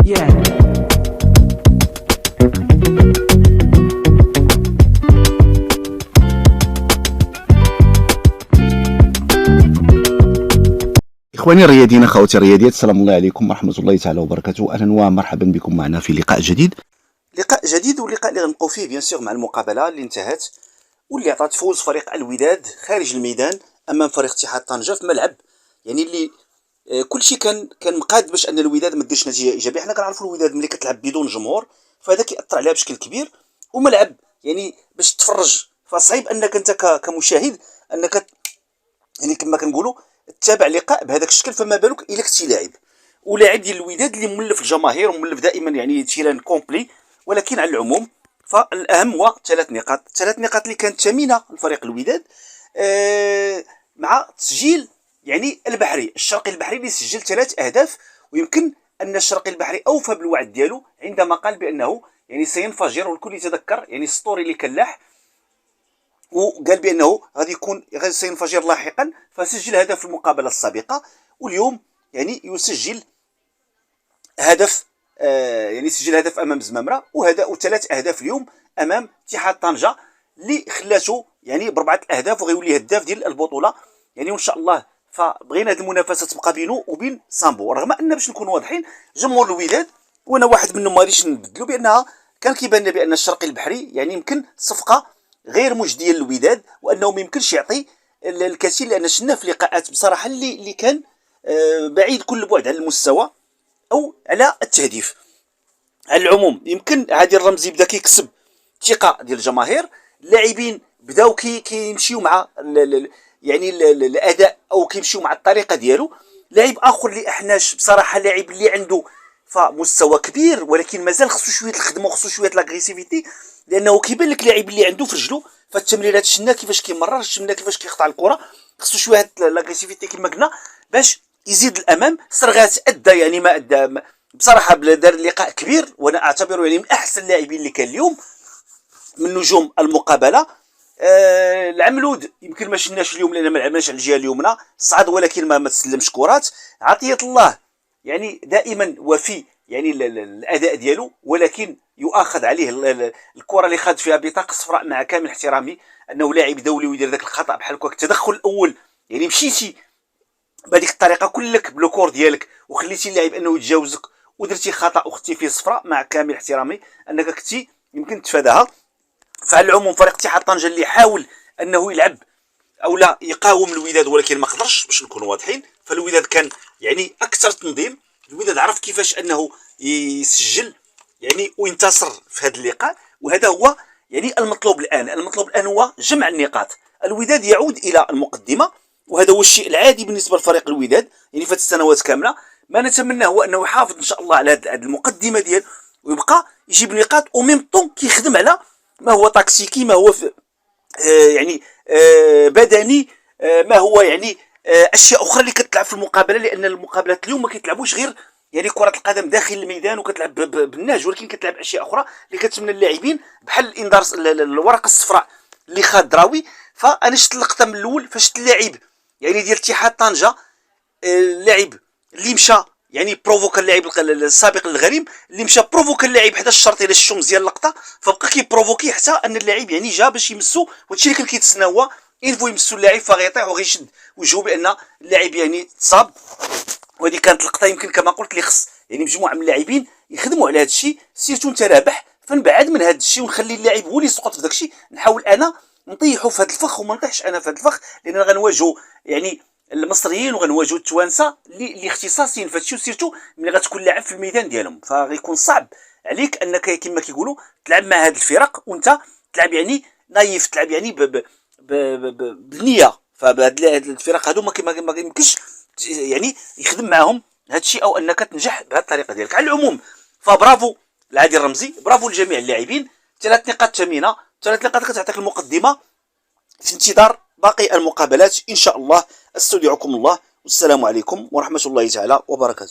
Yeah. إخواني الرياضيين أخواتي الرياضيات، السلام الله عليكم ورحمة الله تعالى وبركاته. أهلا ومرحبا بكم معنا في لقاء جديد. واللقاء اللي غنبقاو فيه بيان سور مع المقابلة اللي انتهت واللي عطات فوز فريق الوداد خارج الميدان أمام فريق اتحاد طنجة في ملعب يعني اللي كلشي كان مقاد باش أن الوداد ما ديرش نتيجة إيجابية. حنا كنعرفوا الوداد ملي كتلعب بدون جمهور فهذا كيأثر عليها بشكل كبير، وملعب يعني باش تفرج فصعيب أنك أنت كمشاهد أنك يعني كما كنقولوا تتابع لقاء بهذاك الشكل، فما بالك الا كنتي لاعب ولاعب ديال الوداد اللي مولف الجماهير ومولف دائما يعني تيران كومبلي. ولكن على العموم فالاهم هو ثلاث نقاط اللي كانت ثمينه لفريق الوداد مع تسجيل يعني الشرقي البحري اللي سجل 3 أهداف. ويمكن ان الشرقي البحري اوفى بالوعد ديالو عندما قال بانه يعني سينفجر، والكل يتذكر يعني السطوري اللي كلاح وقال بانه غادي سينفجر لاحقا، فسجل هدف في المقابله السابقه. واليوم يعني يسجل هدف سجل هدف امام زمامره و3 أهداف اليوم امام اتحاد طنجه اللي خلاته يعني ب4 أهداف وغيولي هداف ديال البطوله يعني وان شاء الله. فبغينا هذه المنافسه تبقى بينه وبين سامبو، رغم ان باش نكونوا واضحين جمهور الوداد وانا واحد منهم ما غاديش نبدلوا بانها كان كيبان لنا بان الشرقي البحري يعني يمكن صفقه غير مجديه للوداد وانه ما يمكنش يعطي الكثير، لان شفنا في لقاءات بصراحه اللي كان بعيد كل البعد عن المستوى او على التهديف. على العموم يمكن هذه الرمزي بدا كيكسب الثقه ديال الجماهير، اللاعبين بداو كيمشيو مع يعني الاداء او كيمشيو مع الطريقه ديالو. لاعب اخر اللي احناش بصراحه لاعب اللي عنده فمستوى كبير ولكن مازال خصو شويه الخدمه وخصو شويه لاغريسيفيتي، لانه كيبان لك لاعب اللي عنده في رجلو فالتمريرات شفنا كيفاش كيمرر، شفنا كيفاش كيقطع الكره، خصو شويه لاغريسيفيتي كما قلنا باش يزيد الامام. سرغات ادى يعني ما ادى بصراحه دار لقاء كبير وانا اعتبره يعني من احسن اللاعبين اللي كان اليوم من نجوم المقابله. العملود يمكن ما شفناش اليوم لان ما لعبناش على الجهه اليمنى، صعد ولكن ما تسلمش كرات. عطيه الله يعني دائما وفي يعني الاداء ديالو، ولكن يؤاخذ عليه الكره اللي خد فيها بطاقه صفراء مع كامل احترامي انه لاعب دولي ويدير ذاك الخطا بحال هكاك. التدخل الاول يعني مشيتي بهذيك الطريقه كلك بلوكور ديالك وخليتي اللاعب انه يتجاوزك ودرتي خطا وخدتي فيه صفراء، مع كامل احترامي انك كنتي يمكن تفاداها. فعلى العموم فريق اتحاد طنجه اللي حاول انه يلعب او لا يقاوم الوداد ولكن ما قدرش باش نكونوا واضحين. فالوداد كان يعني اكثر تنظيم، الوداد عرف كيفاش انه يسجل يعني وينتصر في هذا اللقاء، وهذا هو يعني المطلوب الان هو جمع النقاط. الوداد يعود الى المقدمه وهذا هو الشيء العادي بالنسبه لفريق الوداد يعني فات السنوات كامله. ما نتمناه هو انه يحافظ ان شاء الله على هذه المقدمه ديال ويبقى يجيب نقاط وميم طون كيخدم على ما هو تاكسيكي، ما هو يعني بدني، ما هو يعني اشياء اخرى اللي كتلعب في المقابله، لان المقابلات اليوم ما كيتلعبوش غير يعني كره القدم داخل الميدان وكتلعب بالنهج، ولكن كتلعب اشياء اخرى اللي كتمنى اللاعبين بحال الانذار الورقه الصفراء اللي خاد دراوي. فانا شفت اللقطه من الاول فشفت اللاعب يعني ديال اتحاد طنجه، اللاعب اللي مشى يعني بروفوكا اللاعب السابق للغريم اللي مشى بروفوكا اللاعب حدا الشرطي باش شفتو مزيان اللقطه، فبقى كيبروفوكي حتى ان اللاعب يعني جا باش يمسو، وهادشي اللي كان كيتسنى هو انفو يمسو اللاعب فغيطيح وغيشد وجهو بان اللاعب يعني تصاب. وهذه كانت لقطه يمكن كما قلت اللي خص يعني مجموعه من اللاعبين يخدموا على هذا الشيء. سيرتو انت رابح فنبعد من هذا الشيء ونخلي اللاعب هو اللي يسقط في داك الشيء، نحاول انا نطيحو في هذا الفخ وما نطيحش انا في هذا الفخ، لان غنواجهوا يعني المصريين وغنواجهوا التوانسه اللي اختصاصيين في هادشي، وسيرتو ملي غتكون لاعب في الميدان ديالهم فغيكون صعب عليك انك كما كيقولوا تلعب مع هاد الفرق وانت تلعب يعني نايف، تلعب يعني بالنيه. فهاد الفرق هادو ما يمكنش يعني يخدم معاهم هادشي او انك تنجح بهذه الطريقه ديالك. على العموم فبرافو لعادل الرمزي، برافو لجميع اللاعبين، 3 نقاط ثمينه، 3 نقاط كتعطيك المقدمه في انتظار باقي المقابلات ان شاء الله. استودعكم الله والسلام عليكم ورحمه الله تعالى وبركاته.